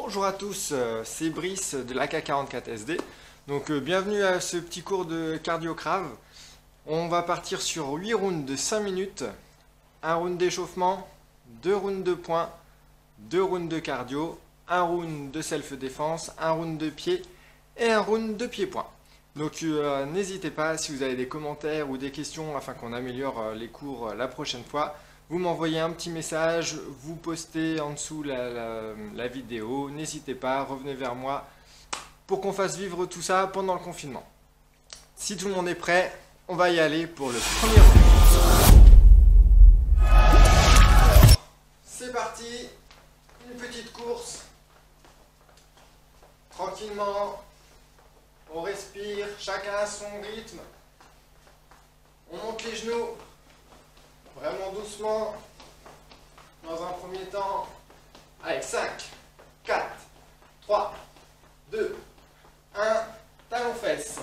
Bonjour à tous, c'est Brice de l'AK44SD. Donc bienvenue à ce petit cours de cardio-crave. On va partir sur 8 rounds de 5 minutes, un round d'échauffement, 2 rounds de points, 2 rounds de cardio, un round de self-défense, un round de pied et un round de pied-point. Donc n'hésitez pas, si vous avez des commentaires ou des questions afin qu'on améliore les cours la prochaine fois, vous m'envoyez un petit message, vous postez en dessous la vidéo, n'hésitez pas, revenez vers moi pour qu'on fasse vivre tout ça pendant le confinement. Si tout le monde est prêt, on va y aller pour le premier round. C'est parti, une petite course, tranquillement, on respire, chacun à son rythme, on monte les genoux. Vraiment doucement, dans un premier temps. Allez, 5, 4, 3, 2, 1, talons fesses.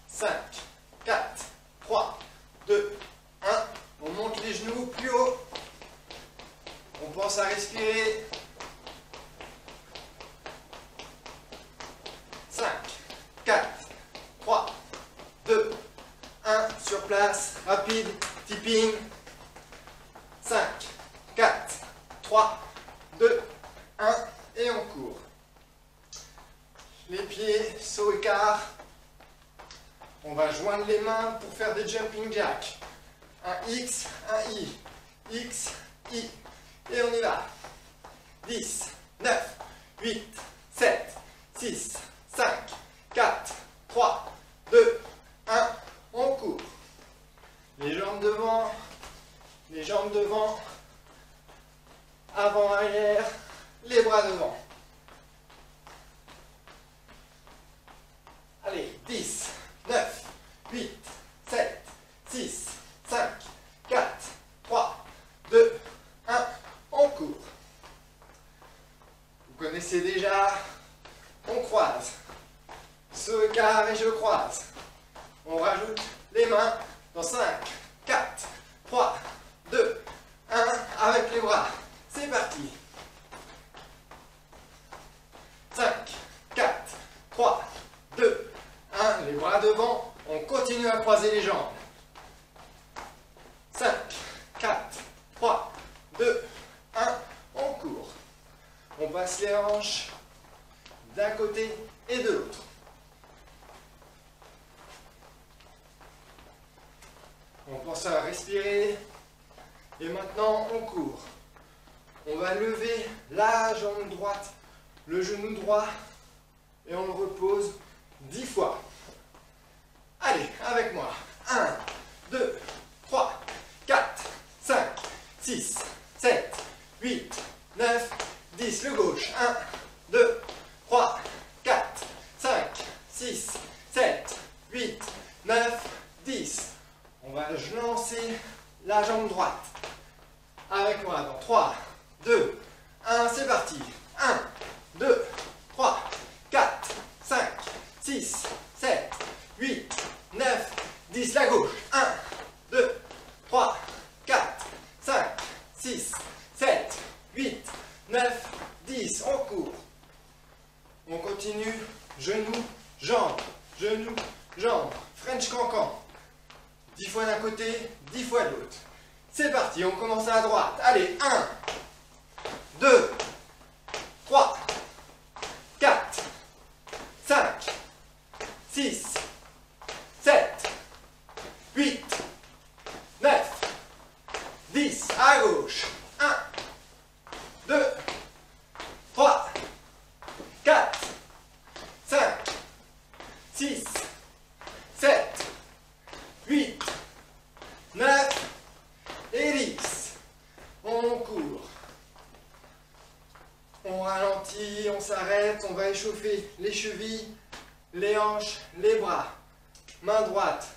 Cinq, 4, 3, 2, 1. On monte les genoux plus haut. On pense à respirer. 5, 4, 3, 2, 1, sur place, rapide, tipping. 5, 4, 3, 2, 1, et on court. Les pieds, saut écart. On va joindre les mains pour faire des jumping jacks. Un X, un I. X, I. Et on y va. 10, 9, 8, 7, 6, 5, 4, 3, 2, 1, on court. Les jambes devant, avant, arrière, les bras devant. Allez, 10, 9, 8, 7, 6, 5, 4, 3, 2, 1, on court. Vous connaissez déjà, on croise. Saut écart et je croise. On rajoute les mains dans 5, 4, 3, 2, 1, avec les bras. C'est parti. 5, 4, 3, 2, 1, les bras devant. On continue à croiser les jambes. 5, 4, 3, 2, 1, on court. On passe les hanches d'un côté et de l'autre. On pense à respirer. Et maintenant, on court. On va lever la jambe droite, le genou droit, et on le repose 10 fois. Allez, avec moi. 1, 2, 3, 4, 5, 6, 7, 8, 9, 10. Le gauche. 1, 2, 3, 4, 5, 6, 7, 8, 9, 10. On va lancer la jambe droite. Avec moi dans 3, 2, 1, c'est parti. 1, 2, 3, 4, 5, 6, 7, 8, 9, 10. La gauche. 1, 2, 3, 4, 5, 6, 7, 8, 9, 10. On court. On continue. Genou, jambe, genou, jambe. French cancan. 10 fois d'un côté, 10 fois de l'autre. C'est parti, on commence à droite. Allez, 1, 2, 3, 4, 5, 6, 7, 8, 9, 10. À gauche. 1, 2, 3, 4, 5, 6, 7, 8, 9 et 10. On court. On ralentit, on s'arrête, on va échauffer les chevilles, les hanches, les bras. Main droite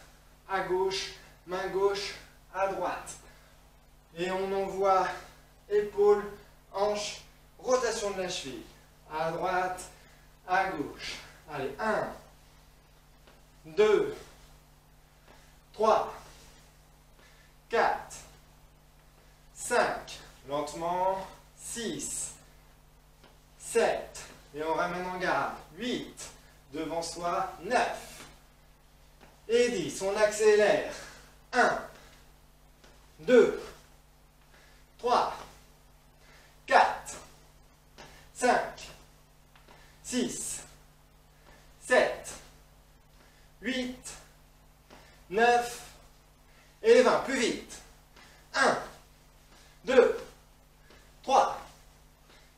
à gauche, main gauche à droite. Et on envoie épaules, hanches, rotation de la cheville. À droite, à gauche. Allez, 1, 2, 3, 4, 5, lentement, 6, 7, et on ramène en garde, 8, devant soi, 9, et 10, on accélère, 1, 2, 3, 4, 5, 6, 7, 8, 9, et 20, plus vite, 1, 2, 3,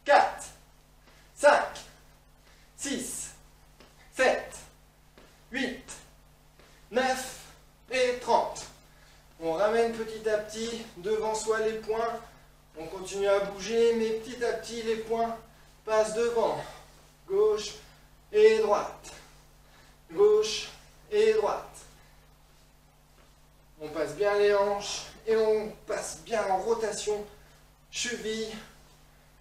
4, 5, 6, 7, 8, 9 et 30. On ramène petit à petit devant soi les poings. On continue à bouger, mais petit à petit les poings passent devant. Gauche et droite. Gauche et droite. On passe bien les hanches et on passe bien en rotation. Cheville.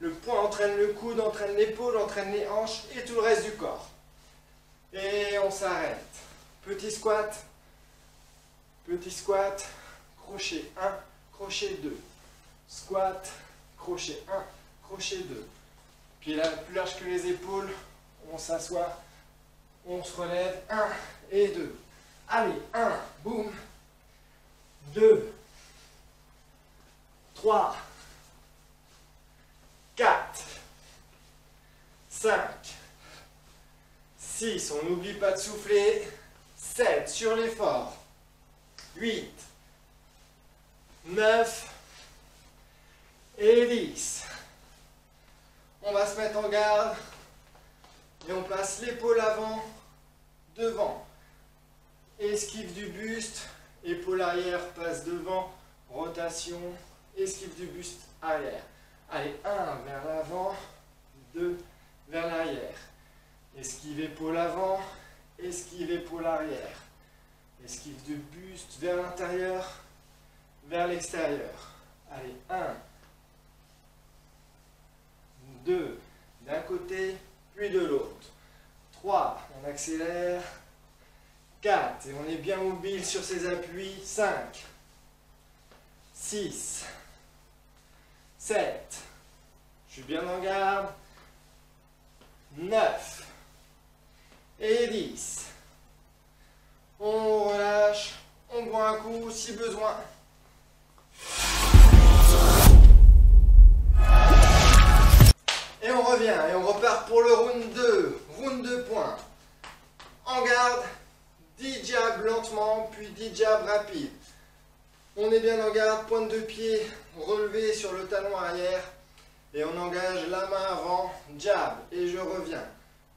Le poing entraîne le coude, entraîne l'épaule, entraîne les hanches et tout le reste du corps. Et on s'arrête. Petit squat, crochet 1, crochet 2. Squat, crochet 1, crochet 2. Pieds là, plus large que les épaules, on s'assoit, on se relève, 1 et 2. Allez, 1, boum, 2, 3, 4, 5, 6, on n'oublie pas de souffler, 7, sur l'effort, 8, 9 et 10. On va se mettre en garde et on passe l'épaule avant, devant. Esquive du buste, épaule arrière passe devant, rotation, esquive du buste arrière. Allez, 1 vers l'avant, 2 vers l'arrière. Esquive épaule avant, esquive épaule arrière. Esquive du buste vers l'intérieur, vers l'extérieur. Allez, 1, 2, d'un côté, puis de l'autre. 3, on accélère. 4, et on est bien mobile sur ses appuis. 5, 6, 7, je suis bien en garde. 9 et 10. On relâche, on boit un coup si besoin. Et on revient et on repart pour le round 2. Round 2 points. En garde, 10 jabs lentement, puis 10 jabs rapides. On est bien en garde, pointe de pied relevée sur le talon arrière. Et on engage la main avant, jab, et je reviens.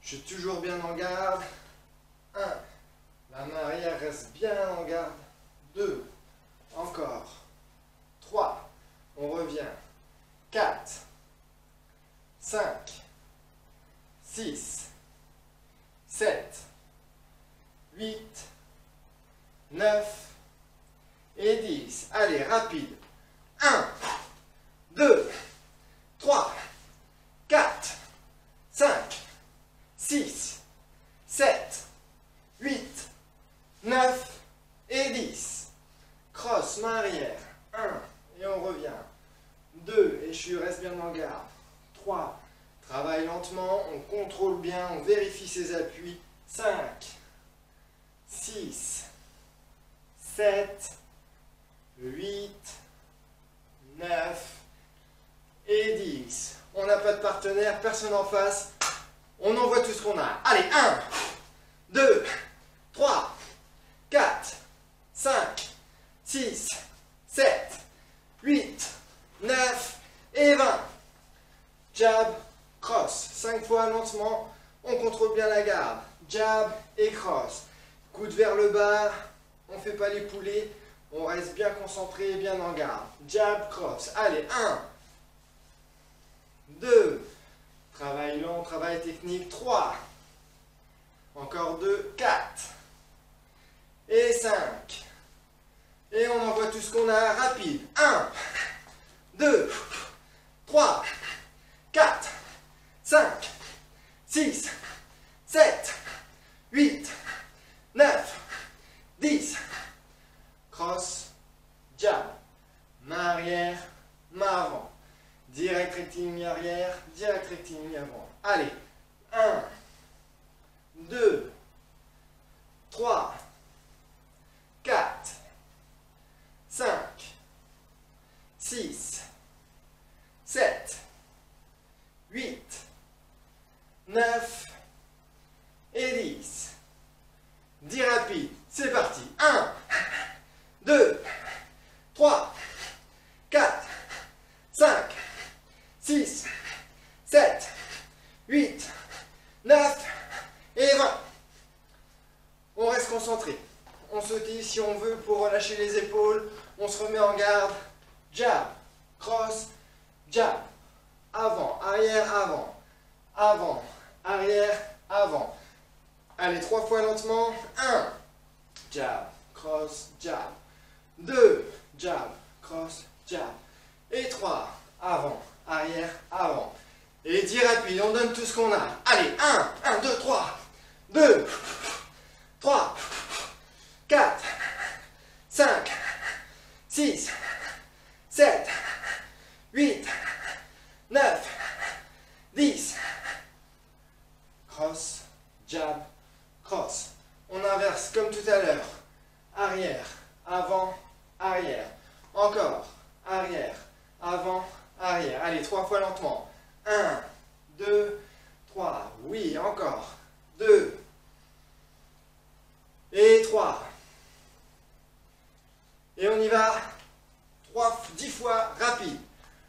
Je suis toujours bien en garde. 1, la main arrière reste bien en garde. 2, encore. 3, on revient. 4, 5, 6, 7, 8, 9 et 10. Allez, rapide. 1, 2, 3, 4, 5, 6, 7, 8, 9 et 10. Cross, main arrière. 1, et on revient. 2, et je reste bien en garde. 3, travaille lentement, on contrôle bien, on vérifie ses appuis. 5, 6, 7, 8, 9 et 10. On n'a pas de partenaire, personne en face. On envoie tout ce qu'on a. Allez, 1, 2, 3, 4, 5, 6, 7, 8, 9 et 20. Jab, cross. 5 fois lentement. On contrôle bien la garde. Jab et cross. Coude vers le bas. On ne fait pas les poulets. On reste bien concentré et bien en garde. Jab, cross. Allez, 1, 2, travail lent, travail technique, 3, encore 2, 4, et 5, et on envoie tout ce qu'on a rapide, 1, 2, 3, 4, 5, 6, 7, 8, 9, 10, cross, jab, main arrière, main puis avant. Allez, 1, 2, 3, 4, 5, 6, 7, 8, 9 et 10. 10 rapides, c'est parti. 1, 2, 3, 4, 5, 6, 7, 8, 9 et 20. On reste concentré. On sautille si on veut pour relâcher les épaules. On se remet en garde. Jab, cross, jab. Avant, arrière, avant. Avant, arrière, avant. Allez, 3 fois lentement. 1, jab, cross, jab. 2, jab, cross, jab. Et 3, avant, arrière, avant. Et 10 rapides, on donne tout ce qu'on a. Allez, 1, 2, 3, 2, 3, 4, 5, 6, 7, 8, 9, 10. Cross, jab, cross. On inverse comme tout à l'heure. Arrière, avant, arrière. Encore, arrière, avant, arrière. Allez, 3 fois lentement. 1, 2, 3. Oui, encore. 2. Et 3. Et on y va. 10 fois rapide.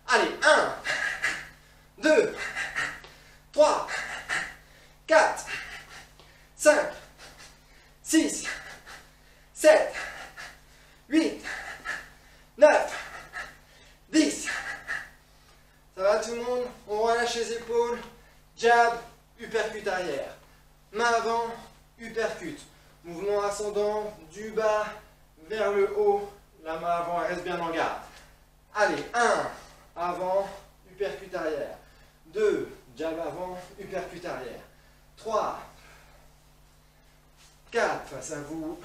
Allez, 1, 2, 3, 4, 5, 6, 7, 8, 9, 10. Ça va tout le monde? On relâche les épaules. Jab, uppercut arrière. Main avant, uppercut. Mouvement ascendant du bas vers le haut. La main avant, elle reste bien en garde. Allez, 1, avant, uppercut arrière. 2, jab avant, uppercut arrière. 3, 4, face à vous.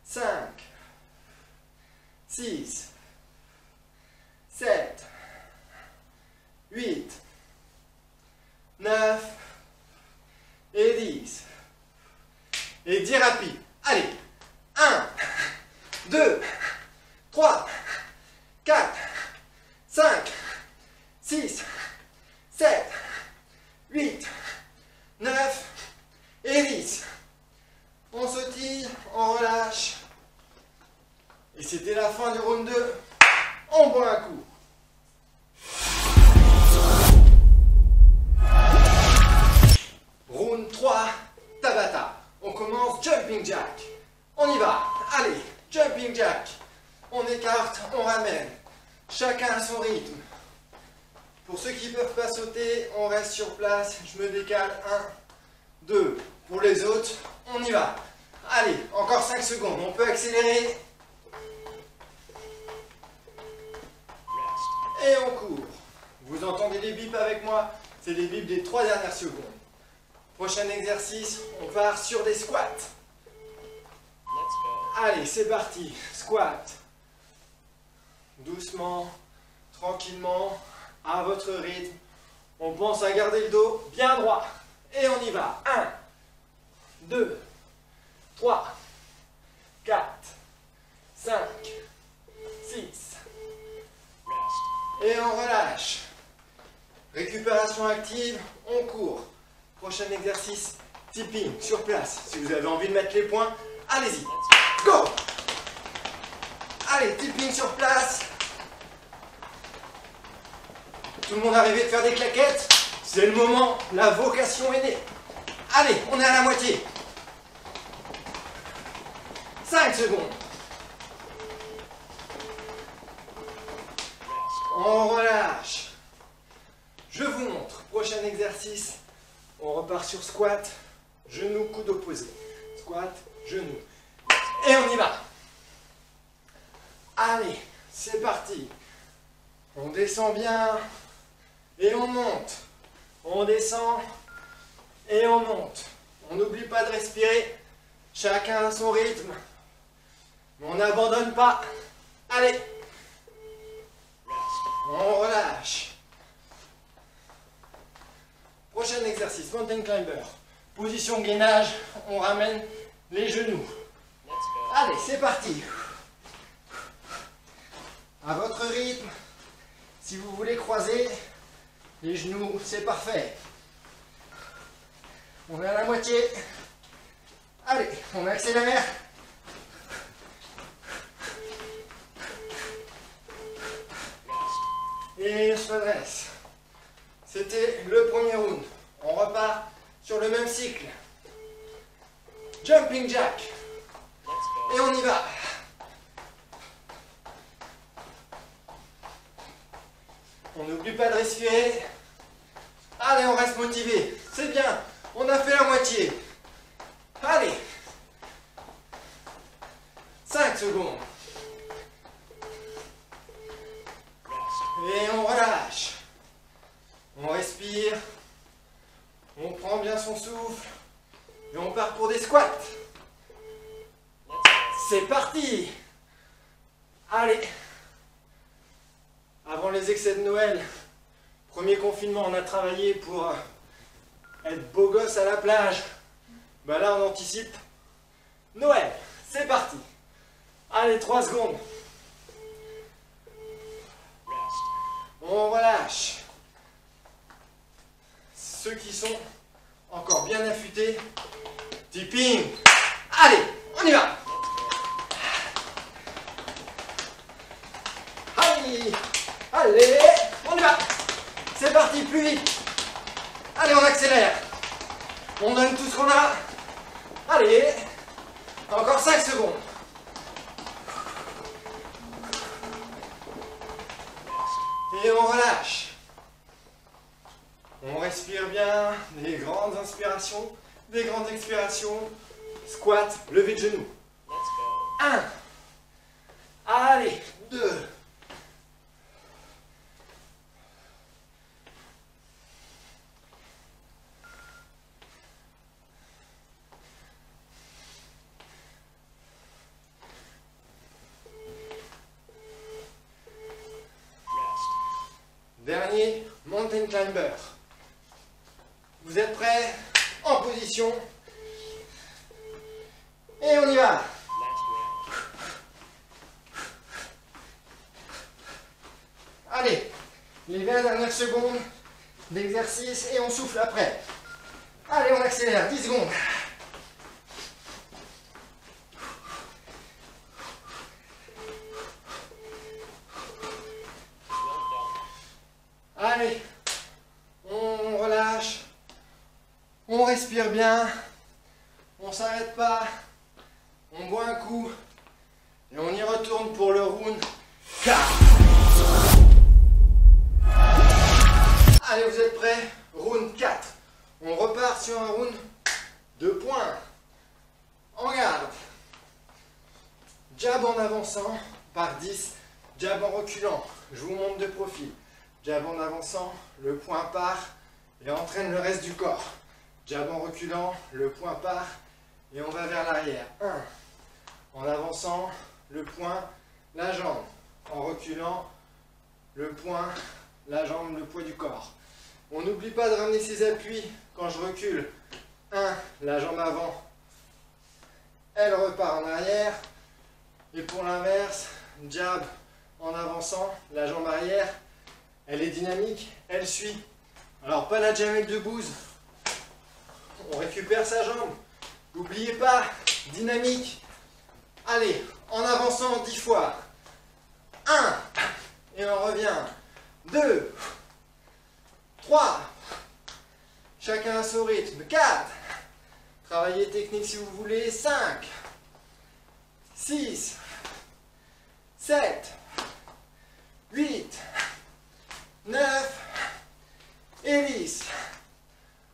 5, 6, 7, 8, 9 et 10. Et 10 rapides. Allez, 1, 2, 3, 4, 5, 6, 7, 8, 9 et 10. On sautille, on relâche. Et c'était la fin du round 2. On boit un coup. Round 3, Tabata. On commence jumping jack. On y va. Allez, jumping jack. On écarte, on ramène. Chacun à son rythme. Pour ceux qui ne peuvent pas sauter, on reste sur place. Je me décale. 1, 2. Pour les autres, on y va. Allez, encore 5 secondes. On peut accélérer. Et on court. Vous entendez les bips avec moi? C'est les bips des 3 dernières secondes. Prochain exercice, on part sur des squats. Allez, c'est parti. Squat. Doucement, tranquillement, à votre rythme. On pense à garder le dos bien droit. Et on y va. 1, 2, 3, 4, 5, 6. Et on relâche. Récupération active, on court. Prochain exercice, tipping sur place. Si vous avez envie de mettre les points, allez-y. Go! Allez, tipping sur place. Tout le monde a rêvé de faire des claquettes? C'est le moment, la vocation est née. Allez, on est à la moitié. 5 secondes. On relâche. Je vous montre. Prochain exercice. On repart sur squat. Genou, coude opposé. Squat, genou. Et on y va. Allez, c'est parti. On descend bien. Et on monte. On descend. Et on monte. On n'oublie pas de respirer. Chacun à son rythme. Mais on n'abandonne pas. Allez. On relâche. Prochain exercice, mountain climber. Position gainage, on ramène les genoux. Allez, c'est parti. À votre rythme, si vous voulez croiser les genoux, c'est parfait. On est à la moitié. Allez, on accélère. Et on se redresse. C'était le premier round. On repart sur le même cycle. Jumping jack. Et on y va. On n'oublie pas de respirer. Allez, on reste motivé. C'est bien. On a fait la moitié. Allez. 5 secondes. Et on relâche. On respire. On prend bien son souffle. Et on part pour des squats. C'est parti. Allez. Avant les excès de Noël, premier confinement, on a travaillé pour être beau gosse à la plage. Ben là, on anticipe Noël. C'est parti. Allez, 3 secondes. On relâche. Ceux qui sont encore bien affûtés, tipping. Allez, on y va. Allez, allez, on y va. C'est parti, plus vite. Allez, on accélère. On donne tout ce qu'on a. Allez, encore 5 secondes. Et on relâche. On respire bien, des grandes inspirations, des grandes expirations. Squat, lever de genoux. 1. Allez, 2. Dernier, mountain climber. Vous êtes prêts? En position. Et on y va. Allez, les 20 dernières secondes d'exercice et on souffle après. Allez, on accélère, 10 secondes. Allez, on relâche, on respire bien, on s'arrête pas, on boit un coup et on y retourne pour le round 4. Allez, vous êtes prêts? Round 4. On repart sur un round de points. En garde. Jab en avançant par 10, jab en reculant. Je vous montre de profil. Jab en avançant, le point part et entraîne le reste du corps. Jab en reculant, le point part et on va vers l'arrière. 1. En avançant, le point, la jambe. En reculant, le point, la jambe, le poids du corps. On n'oublie pas de ramener ses appuis quand je recule. 1. La jambe avant, elle repart en arrière. Et pour l'inverse, jab en avançant, la jambe arrière, elle est dynamique, elle suit. Alors pas la jamelle de bouse. On récupère sa jambe. N'oubliez pas, dynamique. Allez, en avançant 10 fois. 1. Et on revient. 2. 3. Chacun à son rythme. 4. Travaillez technique si vous voulez. 5. 6. 7. 8. 9 et 10.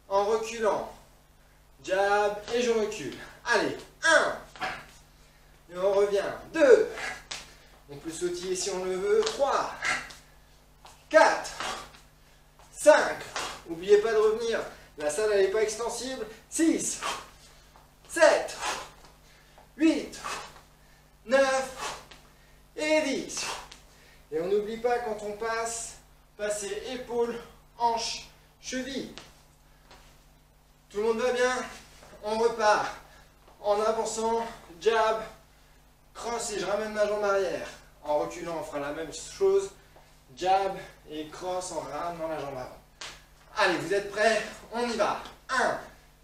En reculant. Jab et je recule. Allez, 1. Et on revient. 2. On peut sautiller si on le veut. 3. 4. 5. N'oubliez pas de revenir. La salle elle n'est pas extensible. 6. 7. 8. 9 et 10. Et on n'oublie pas quand on passe, passer épaules, hanches, chevilles. Tout le monde va bien? On repart en avançant, jab, cross et je ramène ma jambe arrière. En reculant, on fera la même chose, jab et cross en ramenant la jambe avant. Allez, vous êtes prêts? On y va. 1,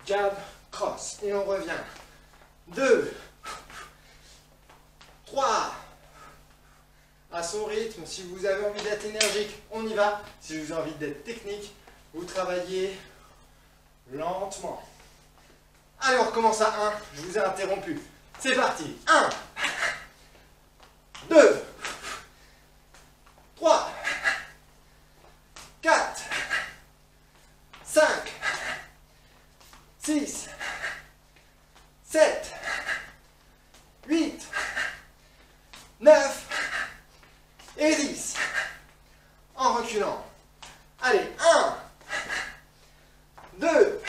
jab, cross et on revient. 2, 3, à son rythme. Si vous avez envie d'être énergique, on y va. Si vous avez envie d'être technique, vous travaillez lentement. Allez, on recommence à 1. Je vous ai interrompu. C'est parti. 1, 2, 3, 4, 5, 6, 7, 8, 9 et 10. En reculant. Allez, 1, 2,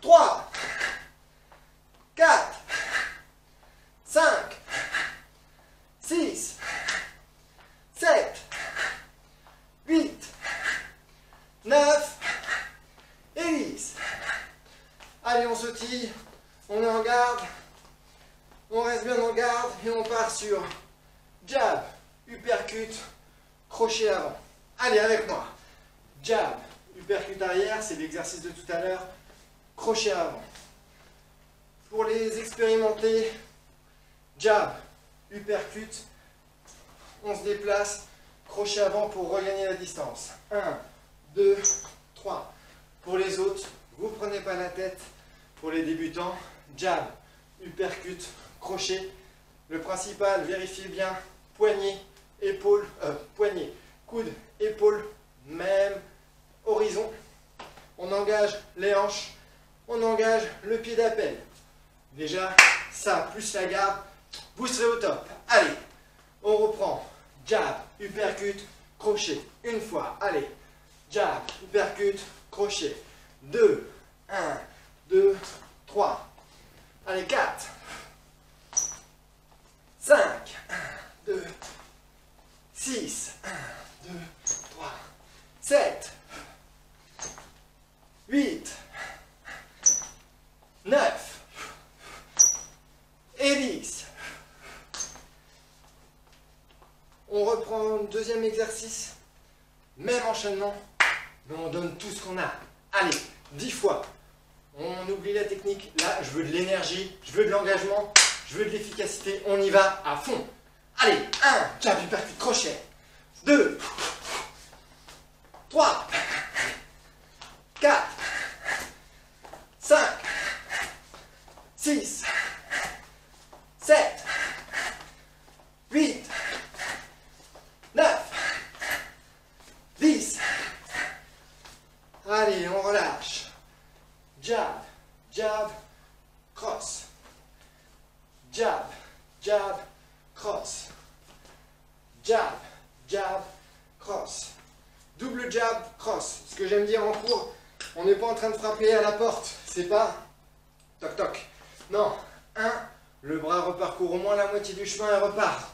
3, 4, 5, 6, 7, 8, 9 et 10. Allez, on sautille, on est en garde, on reste bien en garde et on part sur jab, uppercut, crochet avant. Allez, avec moi. Jab, uppercut arrière, c'est l'exercice de tout à l'heure. Crochet avant. Pour les expérimenter, jab, uppercut, on se déplace, crochet avant pour regagner la distance. 1, 2, 3. Pour les autres, vous ne prenez pas la tête. Pour les débutants, jab, uppercut, crochet. Le principal, vérifiez bien, poignet, épaule, poignet, coude, épaule, même horizon. On engage les hanches, on engage le pied d'appel. Déjà, ça, plus la garde, vous serez au top. Allez, on reprend. Jab, uppercut, crochet. Une fois, allez. Jab, uppercut, crochet. 2, 1, 2, 3. Allez, 4, 5, 1, 2, 6, 1, 2, 3, 7, 8, 9 et 10. On reprend un deuxième exercice, même enchaînement, mais on donne tout ce qu'on a. Allez, 10 fois. On oublie la technique. Là, je veux de l'énergie, je veux de l'engagement, je veux de l'efficacité. On y va à fond. Allez, 1, jab, uppercut, crochet. 2, 3, 4, 5, 6, 7, 8, 9, 10. Allez, on relâche. Jab, jab, cross. Jab, jab, cross. Jab, jab, cross. Double jab, cross. Ce que j'aime dire en cours, on n'est pas en train de frapper à la porte. C'est pas toc toc. Non. 1, le bras reparcourt au moins la moitié du chemin et repart.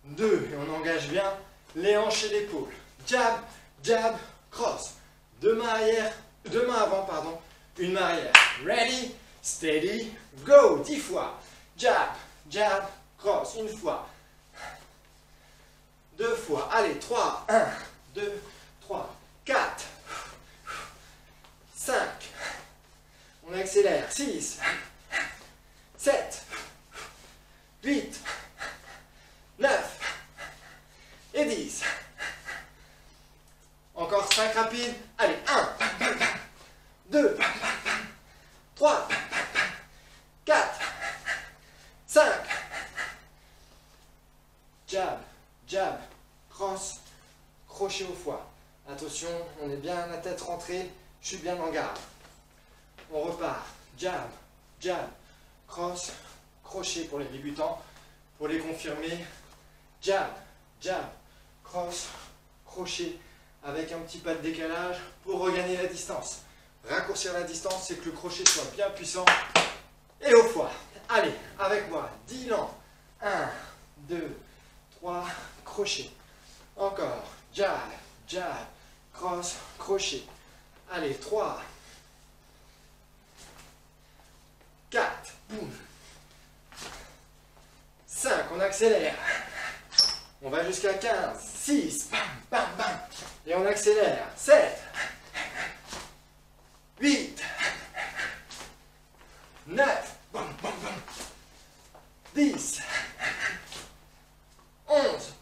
2, et on engage bien les hanches et l'épaule. Jab, jab, cross. Deux mains arrière, deux mains avant, pardon. Une main arrière. Ready, steady, go. 10 fois. Jab, jab, cross. Une fois. 2 fois. Allez, 3. 1, 2, 3, 4, 5. On accélère. 6, 7, 8, 9 et 10. Encore 5 rapides. Allez, 1, 2, 3, 4, 5. Jab, jab, cross, crochet au foie. Attention, on est bien la tête rentrée, je suis bien en garde. On repart. Jab, jab, cross, crochet pour les débutants. Pour les confirmer, jab, jab, cross, crochet avec un petit pas de décalage pour regagner la distance. Raccourcir la distance, c'est que le crochet soit bien puissant et au foie. Allez, avec moi, 10 lents. 1, 2, 3, crochet. Encore, jab, jab, cross, crochet. Allez, 3, boum. 5, on accélère. On va jusqu'à 15, 6, bam, bam, bam. Et on accélère. 7, 8, 9, bam, bam, bam. 10, 11,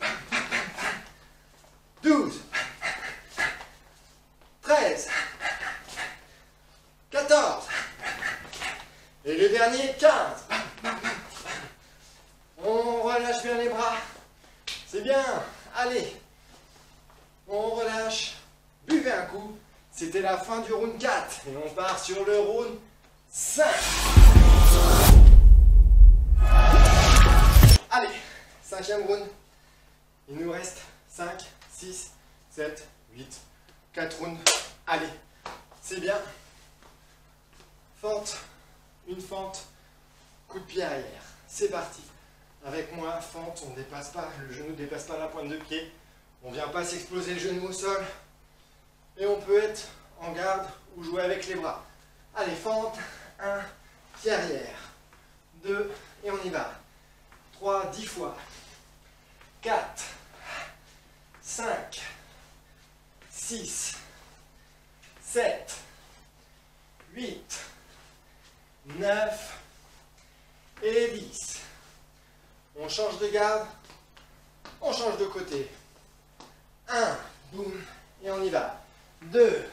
12, 13, 14, et le dernier, 15. On relâche bien les bras. C'est bien. Allez. On relâche. Buvez un coup. C'était la fin du round 4. Et on part sur le round 5. Allez. 5e round. Il nous reste 5, 6, 7, 8, 4 rounds. Allez. C'est bien. Fente. Une fente. Coup de pied arrière. C'est parti. Avec moi, fente, on ne dépasse pas, le genou ne dépasse pas la pointe de pied. On ne vient pas s'exploser le genou au sol. Et on peut être en garde ou jouer avec les bras. Allez, fente, 1, pied arrière. 2, et on y va. 3, 10 fois. 4, 5, 6, 7, 8, 9 et 10. On change de garde, on change de côté. 1, boum, et on y va. 2,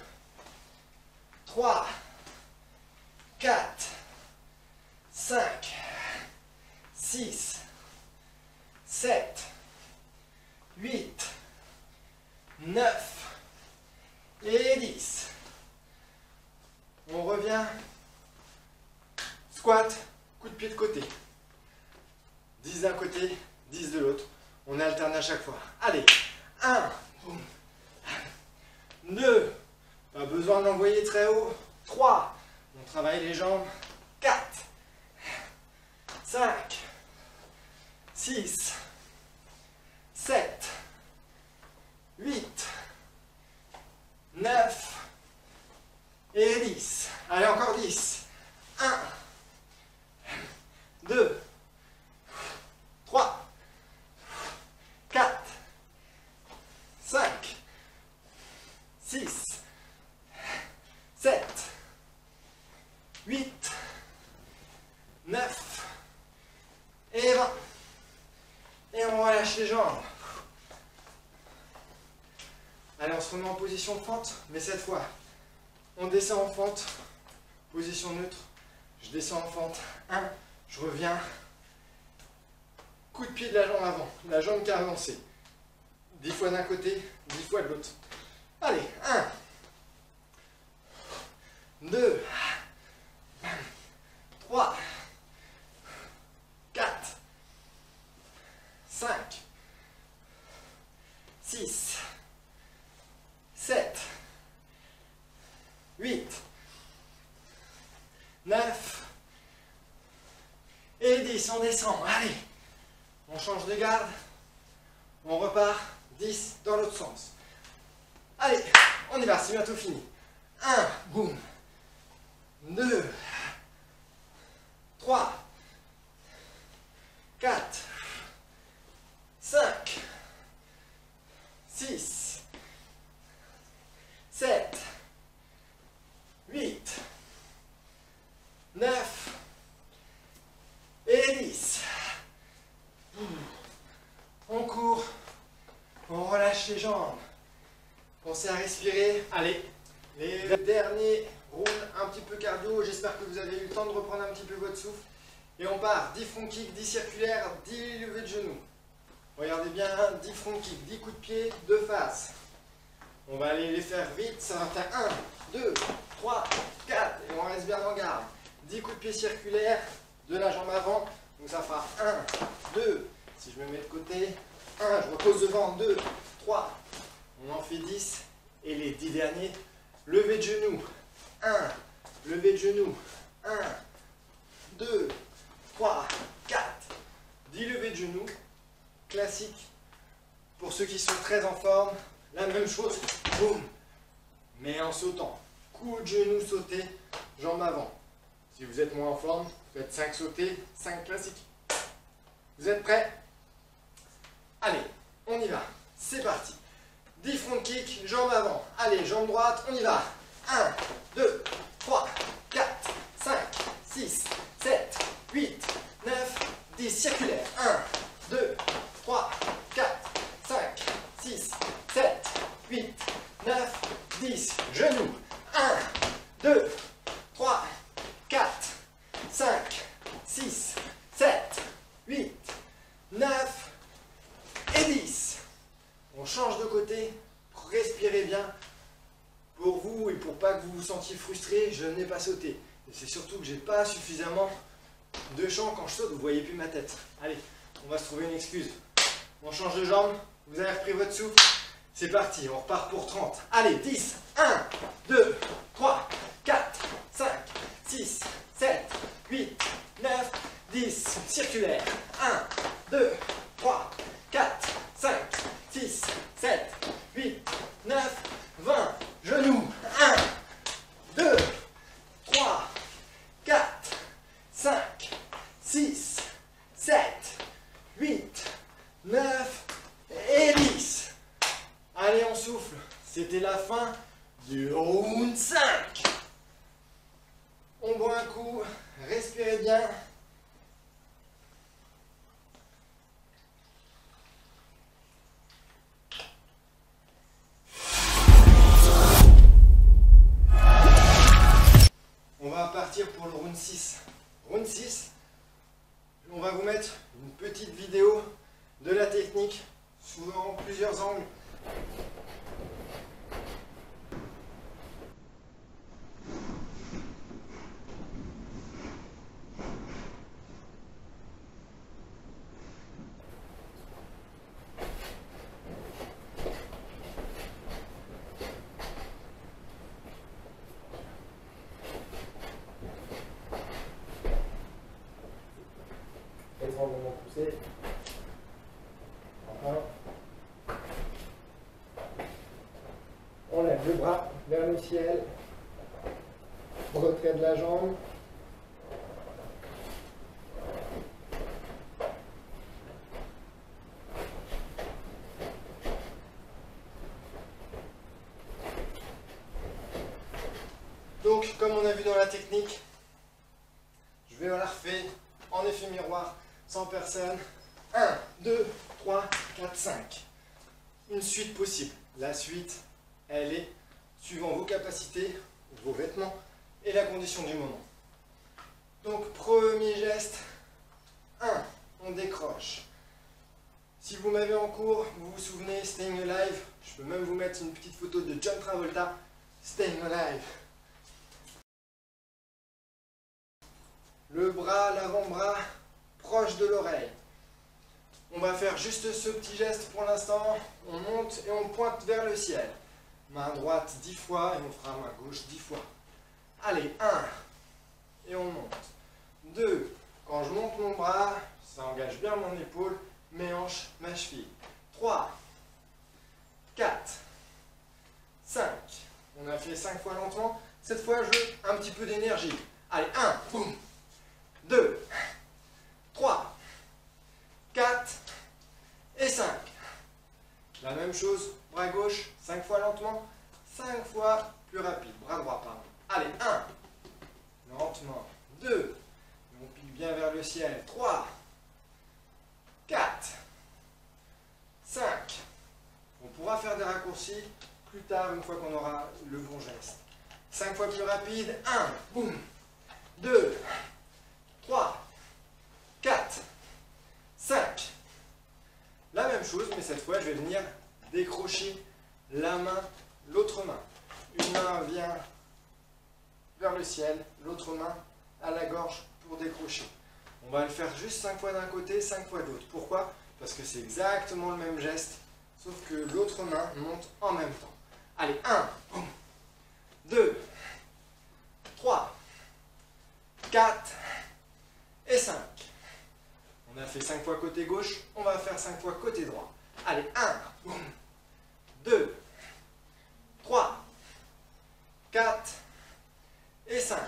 3, 4, 5, 6, 7, 8, 9 et 10. On revient. Squat, coup de pied de côté. 10 d'un côté, 10 de l'autre. On alterne à chaque fois. Allez, 1, 2, pas besoin d'envoyer très haut. 3, on travaille les jambes. 4, 5, 6, 7, 8, 9 et 10. Allez, encore 10. 1, 2, 3, 4, 5, 6, 7, 8, 9 et 20. Et on relâche les jambes. Allez, on se remet en position fente, mais cette fois, on descend en fente, position neutre. Je descends en fente. 1, je reviens. Coup de pied de la jambe avant, la jambe qui a avancé. 10 fois d'un côté, 10 fois de l'autre. Allez, 1, 2, 3, 4, 5, 6, 7, 8, 9 et 10. On descend, allez. On change de garde. On repart. 10 dans l'autre sens. Allez, on y va, c'est bientôt fini. 1, boum. 2, 3, 4, 5, 6, 7, 8, 9 et 10. On court, on relâche les jambes. Pensez à respirer. Allez, les derniers rounds un petit peu cardio. J'espère que vous avez eu le temps de reprendre un petit peu votre souffle. Et on part 10 front kicks, 10 circulaires, 10 levées de genoux. Regardez bien, 10 front kicks, 10 coups de pied de face. On va aller les faire vite. Ça va faire 1, 2, 3, 4. Et on reste bien en garde. 10 coups de pied circulaires de la jambe avant. Donc ça fera 1, 2. Si je me mets de côté, 1, je repose devant, 2, 3. On en fait 10. Et les 10 derniers, levée de genoux. 1, levée de genoux. 1, 2, 3, 4. 10 levées de genoux. Classique. Pour ceux qui sont très en forme, la même chose. Boum. Mais en sautant. Coup de genou sauté, jambe avant. Si vous êtes moins en forme, faites 5 sautés, 5 classiques. Vous êtes prêts? Allez, on y va. C'est parti. 10 front kick, jambes avant. Allez, jambe droite, on y va. 1, 2, 3, 4, 5, 6, 7, 8, 9, 10. Circulaire. 1, 2, 3, 4, 5, 6, 7, 8, 9, 10. Genoux. 1, 2, 3, 4, 5, 6, 7, 8, 9 et 10. On change de côté, respirez bien. Pour vous et pour pas que vous vous sentiez frustré, je n'ai pas sauté. Et c'est surtout que j'ai pas suffisamment de champ quand je saute, vous voyez plus ma tête. Allez, on va se trouver une excuse. On change de jambe, vous avez repris votre souffle. C'est parti, on repart pour 30. Allez, 10, 1, 2, 3, 4, 5, 6, 7, 8, 9, 10. Circulaire. 1, 2, 3, 4, 5, 6, 7, 8, 9, 20. Genoux. 1, 2, 3, 4, 5, 6, 7, 8, 9 et 10. Allez, on souffle. C'était la fin du round 5. On boit un coup, respirez bien. On va partir pour le round 6. Round 6, on va vous mettre une petite vidéo de la technique, souvent plusieurs angles. Étranglement poussé. Enfin. On lève le bras vers le ciel. Retrait de la jambe. Donc, comme on a vu dans la technique, je vais la refaire en effet miroir, sans personne. 1, 2, 3, 4, 5. Une suite possible. La suite, elle est suivant vos capacités, vos vêtements et la condition du moment. Donc, premier geste. 1, on décroche. Si vous m'avez en cours, vous vous souvenez, Staying Alive, je peux même vous mettre une petite photo de John Travolta, Staying Alive. Le bras, l'avant-bras, proche de l'oreille. On va faire juste ce petit geste pour l'instant. On monte et on pointe vers le ciel. Main droite 10 fois et on fera main gauche 10 fois. Allez, 1. Et on monte. 2. Quand je monte mon bras, ça engage bien mon épaule, mes hanches, ma cheville. 3. 4. 5. On a fait 5 fois lentement. Cette fois, je veux un petit peu d'énergie. Allez, 1. Boum. 2, 3, 4 et 5. La même chose, bras gauche, 5 fois lentement, 5 fois plus rapide. Bras droit, pardon. Allez, 1, lentement, 2, on pique bien vers le ciel, 3, 4, 5. On pourra faire des raccourcis plus tard, une fois qu'on aura le bon geste. 5 fois plus rapide, 1, boum, 2, 3, 4, 5. La même chose, mais cette fois, je vais venir décrocher la main, l'autre main. Une main vient vers le ciel, l'autre main à la gorge pour décrocher. On va le faire juste 5 fois d'un côté, 5 fois de l'autre. Pourquoi? Parce que c'est exactement le même geste, sauf que l'autre main monte en même temps. Allez, 1, 2, 3, 4, et 5. On a fait 5 fois côté gauche, on va faire 5 fois côté droit. Allez, 1, 2, 3, 4 et 5.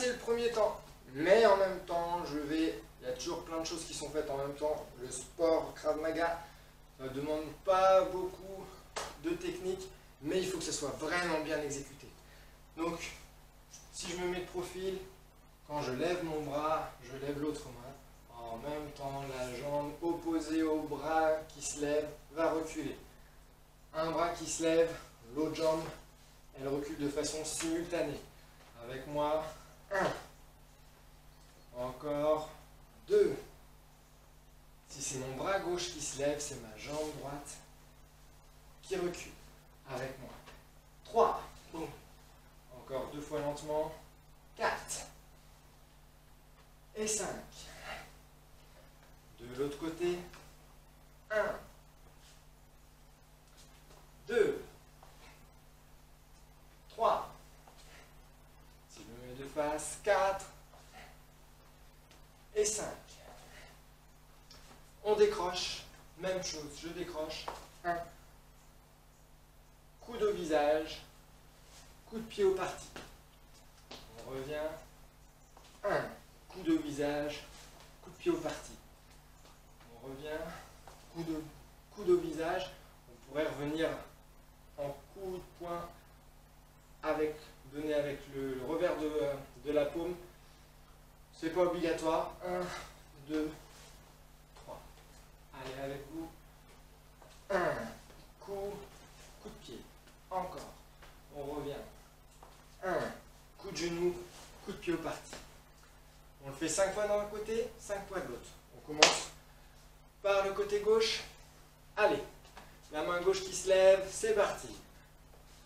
c'est le premier temps. Mais en même temps, il y a toujours plein de choses qui sont faites en même temps. Le sport Krav Maga ne demande pas beaucoup de technique, mais il faut que ce soit vraiment bien exécuté. Donc, si je me mets de profil, quand je lève mon bras, je lève l'autre main. En même temps, la jambe opposée au bras qui se lève va reculer. Un bras qui se lève, l'autre jambe, elle recule de façon simultanée. Avec moi, 1. Encore 2. Si c'est mon bras gauche qui se lève, c'est ma jambe droite qui recule. Avec moi. 3. Bon. Encore 2 fois lentement. 4. Et 5. De l'autre côté. 1. 2. 3. Si je me mets de face, 4. Et 5. On décroche. Même chose, je décroche. 1. Coude au visage. Coup de pied au parti. On revient. 1. Coude au visage. Coup de pied au parti. On revient. Coude au visage. On pourrait revenir en coup de poing donné avec le revers de la paume. C'est pas obligatoire. 1, 2, 3. Allez, avec vous. 1. Coup de pied. Encore. On revient. 1. Coup de genou. Coup de pied au parti. On le fait 5 fois d'un côté, 5 fois de l'autre. On commence par le côté gauche. Allez. La main gauche qui se lève. C'est parti.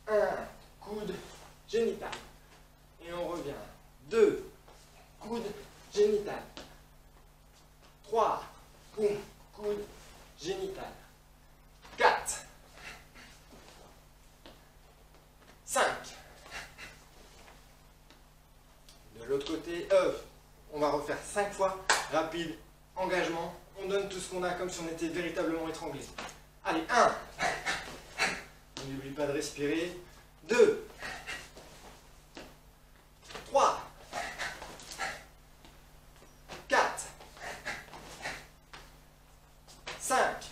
1. Coude génital. Et on revient. 2. Coude génital. 3. Coude génital. 4. 5. De l'autre côté, on va refaire 5 fois. Rapide, engagement. On donne tout ce qu'on a comme si on était véritablement étranglé. Allez, 1. On n'oublie pas de respirer. 2. 3. 4. 5.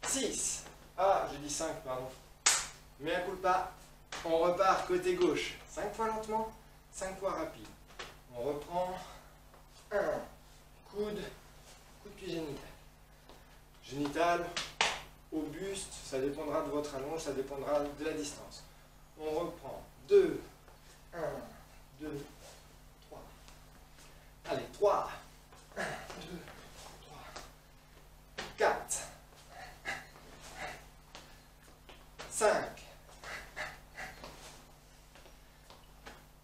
6. Ah, j'ai dit 5, pardon. Mais un coup pas. On repart côté gauche. 5 fois lentement, 5 fois rapide. On reprend. 1. Coude de pied génital. Génital au buste, ça dépendra de votre allonge, ça dépendra de la distance. On reprend. 2. 1, 2, 3. Allez, 3. 1, 2, 3. 4. 5.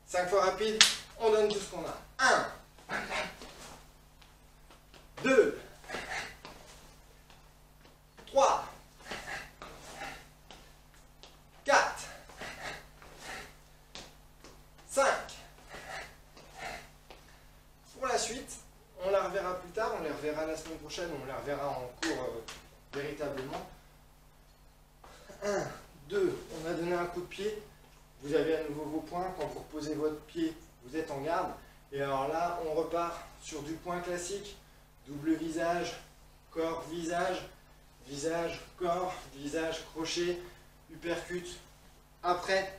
5 fois rapide, on donne tout ce qu'on a. 1. 2. 3. 4. 5. Pour la suite, on la reverra plus tard, on les reverra la semaine prochaine, on les reverra en cours véritablement. 1, 2, on a donné un coup de pied. Vous avez à nouveau vos points. Quand vous reposez votre pied, vous êtes en garde. Et alors là, on repart sur du point classique. Double visage, corps, visage, visage, corps, visage, crochet, uppercut. Après,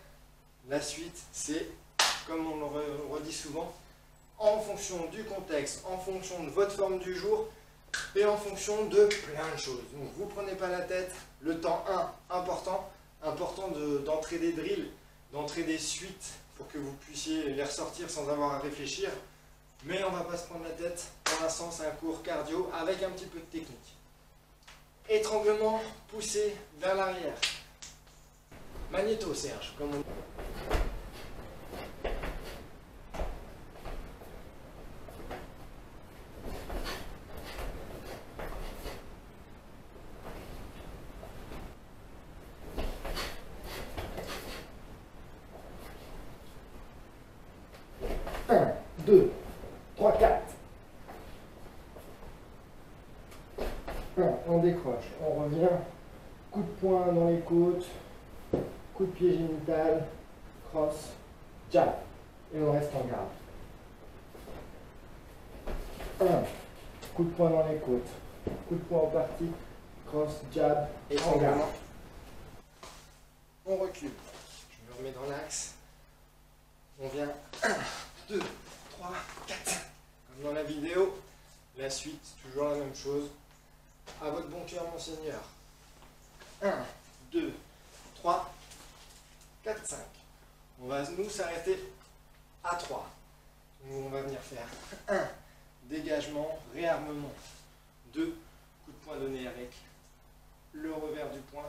la suite, c'est, comme on le redit souvent, en fonction du contexte, en fonction de votre forme du jour et en fonction de plein de choses. Donc, vous ne prenez pas la tête. Le temps 1, important d'entrer des drills, d'entrer des suites pour que vous puissiez les ressortir sans avoir à réfléchir. Mais on ne va pas se prendre la tête. Pour l'instant, c'est un cours cardio avec un petit peu de technique. Étranglement, poussé vers l'arrière. Magnéto, Serge, comme on dit. 1, 2, 3, 4. On décroche, on revient. Coup de poing dans les côtes, coup de pied génital, cross, jab, et on reste en garde. 1, coup de poing dans les côtes, coup de poing au parti, cross, jab, et en garde. On recule, je me remets dans l'axe, on vient 1, 2, 3, 4, comme dans la vidéo, la suite, toujours la même chose, à votre bon cœur mon seigneur. 1, 2, 3, 4, 5. On va nous s'arrêter à 3. Donc on va venir faire 1, dégagement, réarmement. 2, coup de poing donné avec le revers du poing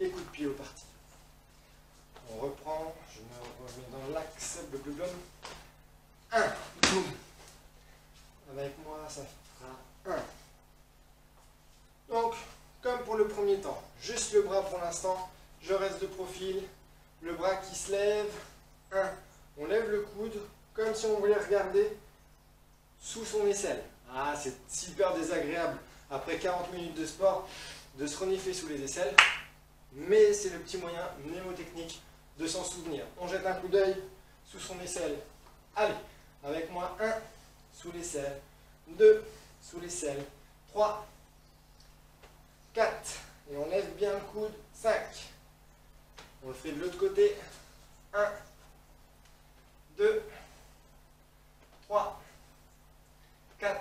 et coup de pied au parti. On reprend, je me remets dans l'axe, blum. 1, boum. Avec moi, ça fera 1. Donc, comme pour le premier temps, juste le bras pour l'instant, je reste de profil, le bras qui se lève, 1, on lève le coude, comme si on voulait regarder sous son aisselle. Ah, c'est super désagréable, après 40 minutes de sport, de se renifler sous les aisselles, mais c'est le petit moyen mnémotechnique de s'en souvenir. On jette un coup d'œil sous son aisselle. Allez, avec moi, 1, sous l'aisselle, 2, sous l'aisselle, 3, 4, et on lève bien le coude, 5. On le fait de l'autre côté, 1, 2, 3, 4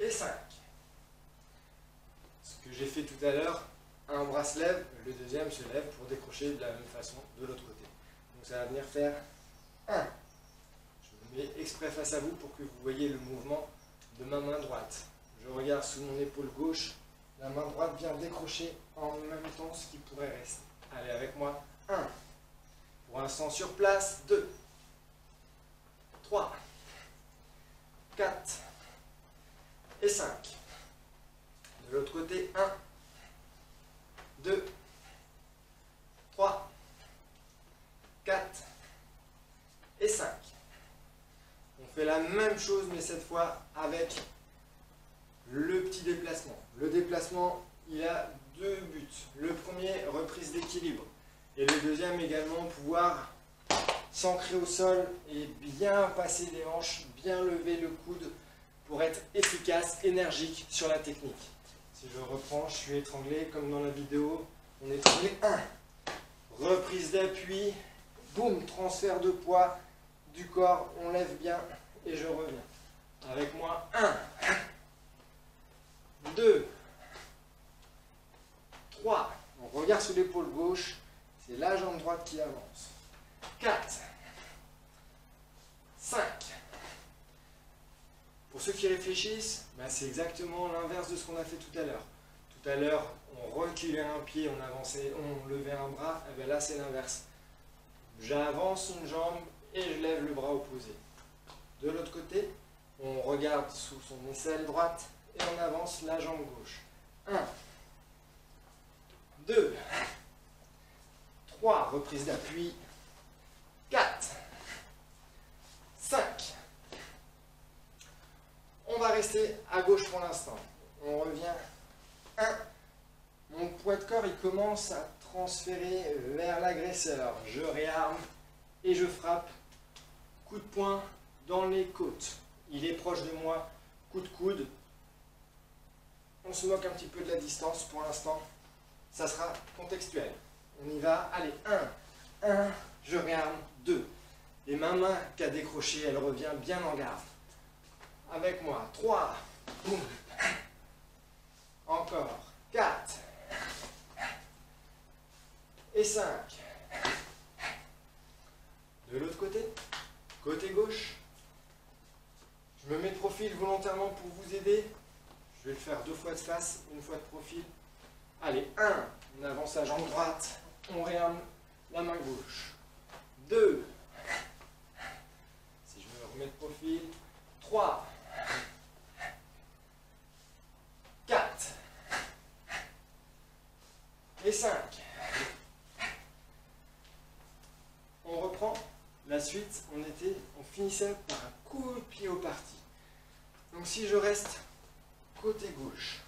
et 5. Ce que j'ai fait tout à l'heure, un bras se lève, le deuxième se lève pour décrocher de la même façon de l'autre côté. Donc ça va venir faire 1. Je me mets exprès face à vous pour que vous voyez le mouvement de ma main droite. Je regarde sous mon épaule gauche, la main droite vient décrocher en même temps ce qui pourrait rester. Allez, avec moi, 1. Pour l'instant sur place, 2, 3, 4 et 5. De l'autre côté, 1, 2, 3, 4 et 5. On fait la même chose, mais cette fois avec le petit déplacement. Le déplacement, il a deux buts. Le premier, reprise d'équilibre. Et le deuxième également, pouvoir s'ancrer au sol et bien passer les hanches, bien lever le coude pour être efficace, énergique sur la technique. Si je reprends, je suis étranglé comme dans la vidéo. On est étranglé. 1. Reprise d'appui. Boum, transfert de poids du corps. On lève bien et je reviens. Avec moi, 1. 2, 3, on regarde sous l'épaule gauche, c'est la jambe droite qui avance. 4, 5. Pour ceux qui réfléchissent, ben c'est exactement l'inverse de ce qu'on a fait tout à l'heure. Tout à l'heure, on reculait un pied, on avançait, on levait un bras, et bien là c'est l'inverse. J'avance une jambe et je lève le bras opposé. De l'autre côté, on regarde sous son aisselle droite, et on avance la jambe gauche. 1, 2, 3, reprise d'appui, 4, 5. On va rester à gauche pour l'instant. On revient. 1. Mon poids de corps, il commence à transférer vers l'agresseur. Je réarme et je frappe. Coup de poing dans les côtes. Il est proche de moi. Coup de coude. On se moque un petit peu de la distance pour l'instant. Ça sera contextuel. On y va. Allez, 1, je réarme, 2. Et ma main qui a décroché, elle revient bien en garde. Avec moi, 3, boum. Encore, 4 et 5. De l'autre côté, côté gauche. Je me mets de profil volontairement pour vous aider. Je vais le faire 2 fois de face, 1 fois de profil. Allez, 1, on avance la jambe droite, on réarme la main gauche. 2, si je me remets de profil, 3, 4 et 5. On reprend la suite, on finissait par un coup de pied au parti. Donc si je reste côté gauche,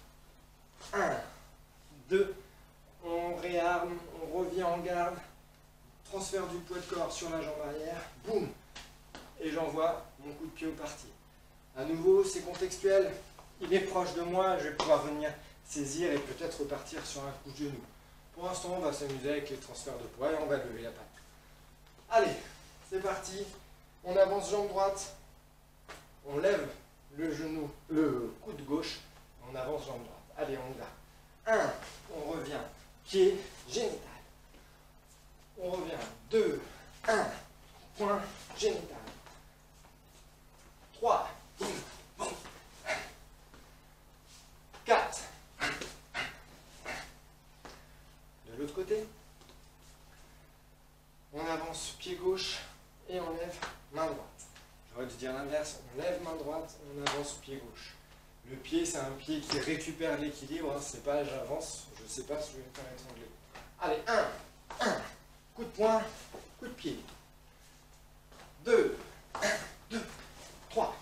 1, 2, on réarme, on revient en garde, transfert du poids de corps sur la jambe arrière, boum, et j'envoie mon coup de pied au parti. À nouveau, c'est contextuel, il est proche de moi, je vais pouvoir venir saisir et peut-être repartir sur un coup de genou. Pour l'instant, on va s'amuser avec les transferts de poids et on va lever la patte. Allez, c'est parti, on avance jambe droite, on lève le genou, le coude gauche, on avance jambe droite. Allez, on y va. 1, on revient, pied génital. On revient, 2, 1, point génital. 3, 4. De l'autre côté, on avance pied gauche et on lève main droite. J'aurais dû dire l'inverse, on lève main droite, on avance pied gauche. Le pied, c'est un pied qui récupère l'équilibre, hein, c'est pas j'avance, je ne sais pas si je vais me faire étrangler. Allez, 1, coup de poing, coup de pied. 2, 3,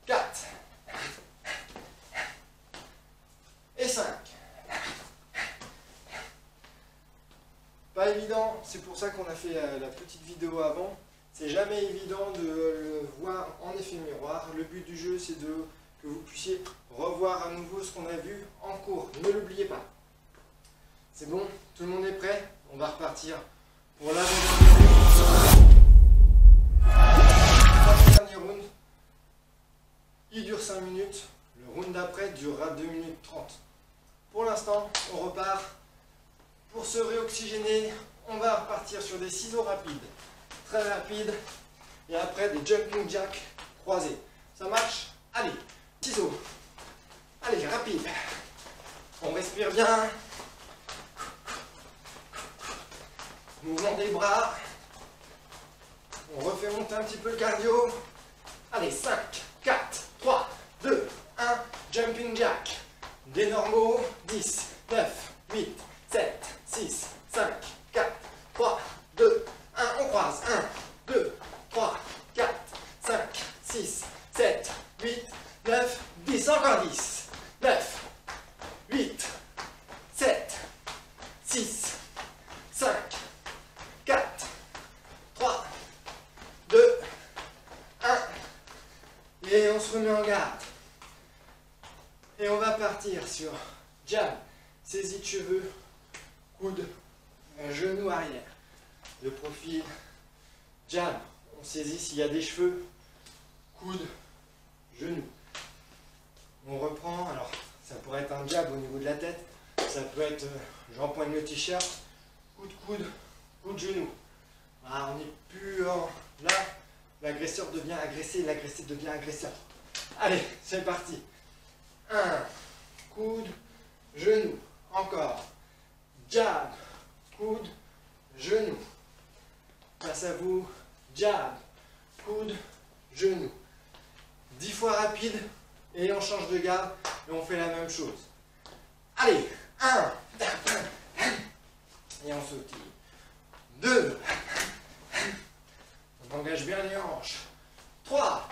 4 et 5. Pas évident, c'est pour ça qu'on a fait la petite vidéo avant. C'est jamais évident de le voir en effet miroir. Le but du jeu, c'est que vous puissiez revoir à nouveau ce qu'on a vu en cours. Ne l'oubliez pas. C'est bon? Tout le monde est prêt? On va repartir pour l'avant-dernier round. Il dure 5 minutes. Le round d'après durera 2 minutes 30. Pour l'instant, on repart. Pour se réoxygéner, on va repartir sur des ciseaux rapides. Très rapides. Et après, des jumping jacks croisés. Ça marche? Allez, ciseaux. Allez, rapide. On respire bien. Mouvement des bras. On refait monter un petit peu le cardio. Allez, 5, 4, 3, 2, 1, jumping jack. Des normaux, 10, 9, 8, 7, 6, 5, 4, 3, 2, 1, on croise. 1, 2, 3, 4, 5, 6, 7, 8, 9, 10, encore 10, 9, 8, 7, 6, 5, 4, 3, 2, 1, et on se remet en garde. Et on va partir sur jab, saisie de cheveux, coude, genou arrière. Le profil, jab, on saisit s'il y a des cheveux, coude, genou. On reprend, alors ça pourrait être un jab au niveau de la tête, ça peut être j'empoigne le t-shirt, coude, genou. Ah, on n'est plus là, l'agresseur devient agressé, l'agressé devient agresseur. Allez, c'est parti. 1, coude, genou, encore, jab, coude, genou. Face à vous, jab, coude, genou. 10 fois rapide et on change de garde et on fait la même chose. Allez, 1, et on sautille. 2, on engage bien les hanches. 3,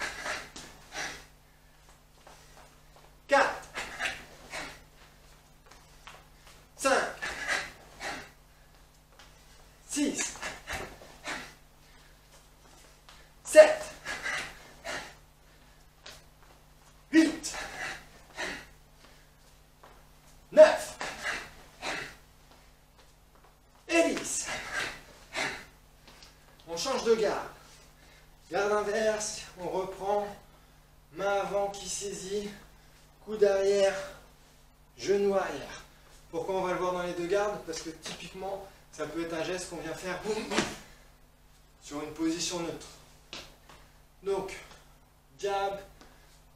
4, 5, 6, 7, 8, 9 et 10. On change de garde. Garde inverse, on reprend. Main avant qui saisit, coude arrière, genou arrière. Pourquoi on va le voir dans les deux gardes? Parce que typiquement, ça peut être un geste qu'on vient faire boum, boum, sur une position neutre. Donc, jab,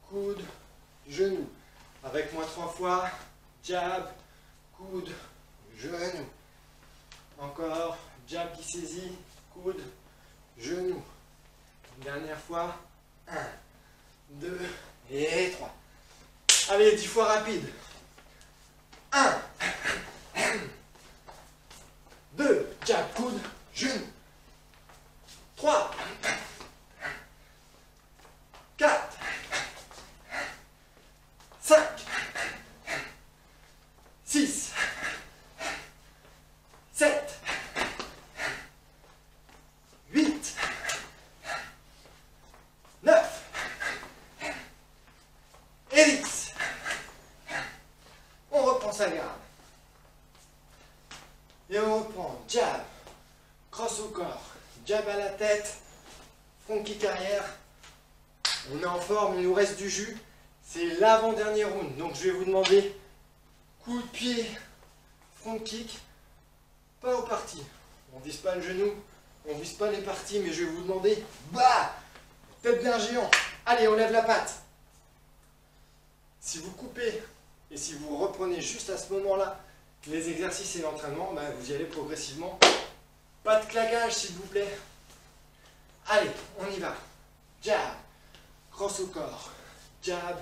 coude, genou. Avec moi 3 fois, jab, coude, genou. Encore, jab qui saisit, coude, genou. Une dernière fois, 1, 2 et 3. Allez, 10 fois rapide. 1, 2, jab, coude, genou. 3, 4, 5, 6, prend sa garde. Et on reprend. Jab, cross au corps, jab à la tête, front kick arrière. On est en forme, il nous reste du jus. C'est l'avant-dernier round. Donc je vais vous demander coup de pied, front kick, pas aux parties. On ne vise pas le genou, on ne vise pas les parties, mais je vais vous demander, bah, tête d'un géant. Allez, on lève la patte. Si vous coupez et si vous reprenez juste à ce moment-là les exercices et l'entraînement, bah, vous y allez progressivement. Pas de claquage, s'il vous plaît. Allez, on y va. Jab, cross au corps, jab,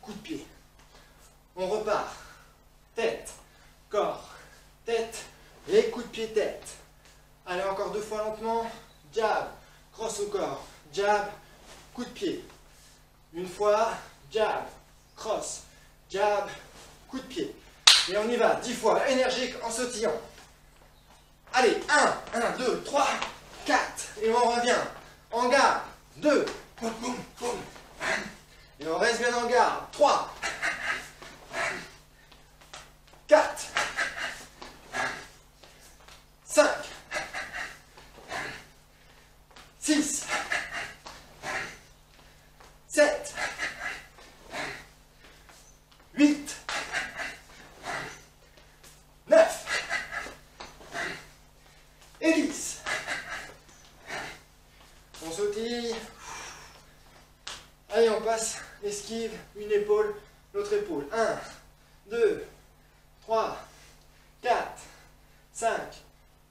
coup de pied. On repart. Tête, corps, tête, et coup de pied tête. Allez, encore 2 fois lentement. Jab, cross au corps, jab, coup de pied. Une fois, jab, cross, jab, coup de pied. Et on y va, 10 fois, énergique en sautillant. Allez, 1, 2, 3, 4. Et on revient. En garde. 2. Boum, boum, boum. Et on reste bien en garde. 3. 4. 5. 6. 7. 8. 9. Et 10. On sautille. Allez, on passe. Esquive, une épaule, l'autre épaule. 1, 2, 3, 4, 5.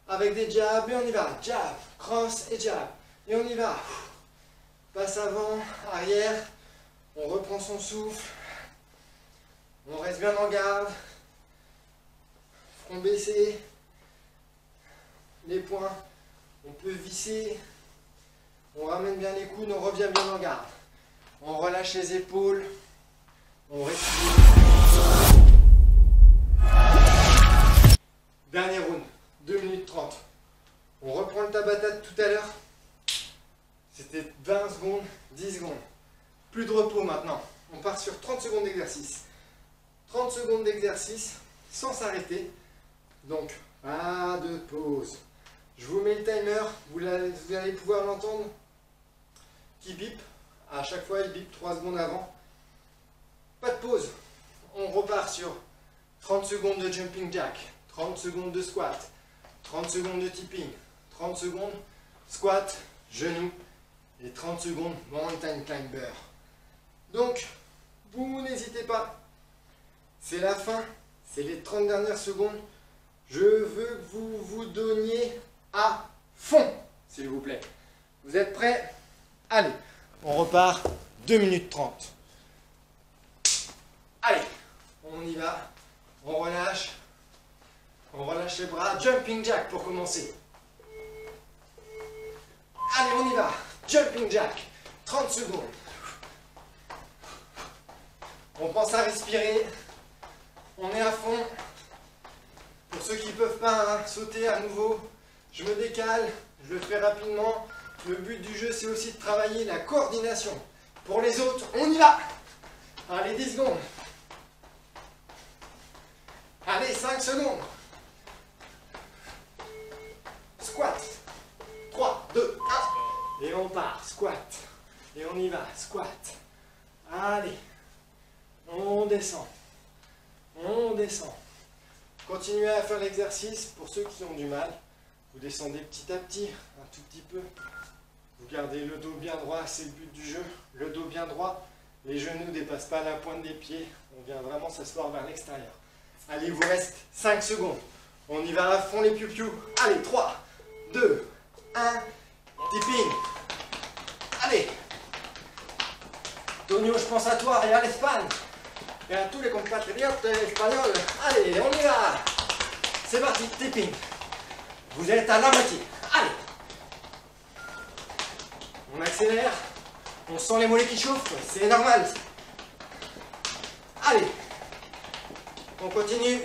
Avec des jabs, et on y va. Jab, cross et jab. Et on y va. Passe avant, arrière. On reprend son souffle. On reste bien en garde. Front baissé. Les poings, on peut visser. On ramène bien les coudes, on revient bien en garde. On relâche les épaules. On respire. Dernier round, 2 minutes 30. On reprend le Tabata de tout à l'heure. C'était 20 secondes, 10 secondes. Plus de repos maintenant. On part sur 30 secondes d'exercice. 30 secondes d'exercice sans s'arrêter. Donc, pas de pause. Je vous mets le timer, vous allez pouvoir l'entendre qui bip. À chaque fois, il bip 3 secondes avant. Pas de pause. On repart sur 30 secondes de jumping jack, 30 secondes de squat, 30 secondes de tipping, 30 secondes squat, genou et 30 secondes mountain climber. Donc, vous n'hésitez pas. C'est la fin, c'est les 30 dernières secondes. Je veux que vous vous donniez à fond, s'il vous plaît. Vous êtes prêts? Allez, on repart, 2 minutes 30. Allez, on y va, on relâche les bras, jumping jack pour commencer. Allez, on y va, jumping jack, 30 secondes. On pense à respirer, on est à fond. Pour ceux qui ne peuvent pas sauter à nouveau, je me décale, je le fais rapidement. Le but du jeu, c'est aussi de travailler la coordination. Pour les autres, on y va. Allez, 10 secondes. Allez, 5 secondes. Squat. 3, 2, 1. Et on part. Squat. Et on y va. Squat. Allez. On descend. On descend. Continuez à faire l'exercice. Pour ceux qui ont du mal, vous descendez petit à petit, un tout petit peu. Vous gardez le dos bien droit, c'est le but du jeu. Le dos bien droit, les genoux ne dépassent pas la pointe des pieds. On vient vraiment s'asseoir vers l'extérieur. Allez, il vous reste 5 secondes. On y va à fond les piou-piou. Allez, 3, 2, 1. Tipping. Allez. Tonio, je pense à toi et à l'Espagne. Et à tous les compatriotes espagnols. Allez, on y va. C'est parti, tipping. Vous êtes à la moitié. Allez. On accélère. On sent les mollets qui chauffent. C'est normal. Allez. On continue.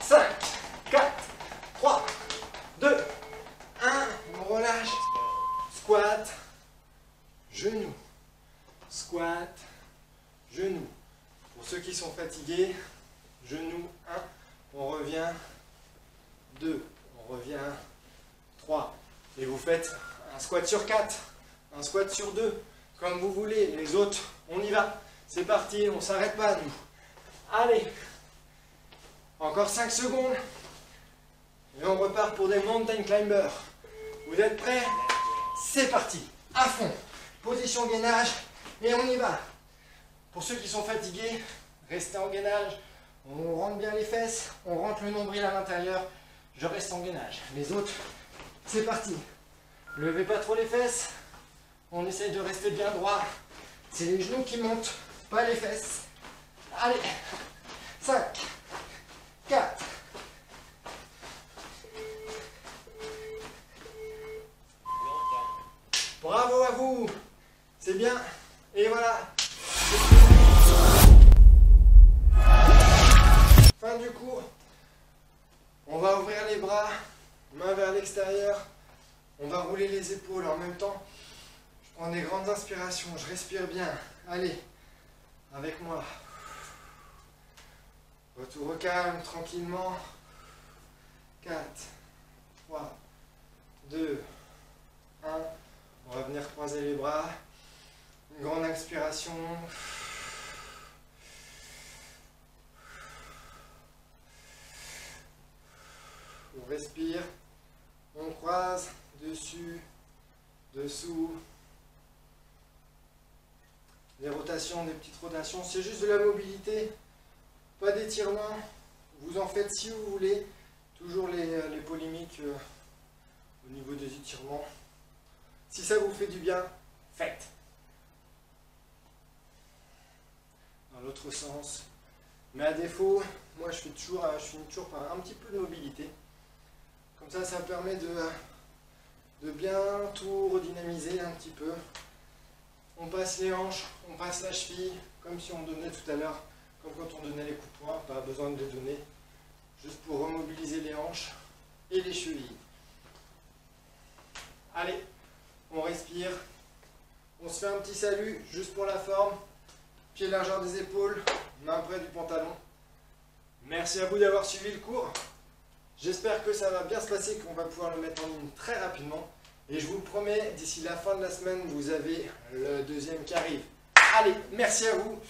5, 4, 3, 2, 1. On relâche. Squat. Genou. Squat. Genou. Pour ceux qui sont fatigués, genou, 1, on revient, 2, on revient, 3. Et vous faites un squat sur 4, un squat sur 2, comme vous voulez. Les autres, on y va. C'est parti, on ne s'arrête pas nous. Allez, encore 5 secondes. Et on repart pour des mountain climbers. Vous êtes prêts? C'est parti, à fond. Position gainage et on y va. Pour ceux qui sont fatigués, restez en gainage. On rentre bien les fesses, on rentre le nombril à l'intérieur. Je reste en gainage. Les autres, c'est parti. Levez pas trop les fesses. On essaye de rester bien droit. C'est les genoux qui montent, pas les fesses. Allez, 5, 4. Bravo à vous. C'est bien. Et voilà. Fin du cours. On va ouvrir les bras, main vers l'extérieur. On va rouler les épaules en même temps. Je prends des grandes inspirations, je respire bien. Allez, avec moi. Retour au calme, tranquillement. 4, 3, 2, 1. On va venir croiser les bras. Une grande inspiration. On respire. On croise. Dessus. Dessous. Des rotations, des petites rotations. C'est juste de la mobilité. Pas d'étirement. Vous en faites si vous voulez. Toujours les polémiques au niveau des étirements. Si ça vous fait du bien, faites. Dans l'autre sens. Mais à défaut, moi je finis toujours par un petit peu de mobilité. Comme ça permet de bien tout redynamiser un petit peu. On passe les hanches, on passe la cheville, comme si on donnait tout à l'heure, comme quand on donnait les coups de poing, pas besoin de les donner. Juste pour remobiliser les hanches et les chevilles. Allez. On respire, on se fait un petit salut juste pour la forme, pied largeur des épaules, main près du pantalon. Merci à vous d'avoir suivi le cours. J'espère que ça va bien se passer, qu'on va pouvoir le mettre en ligne très rapidement. Et je vous le promets, d'ici la fin de la semaine, vous avez le deuxième qui arrive. Allez, merci à vous.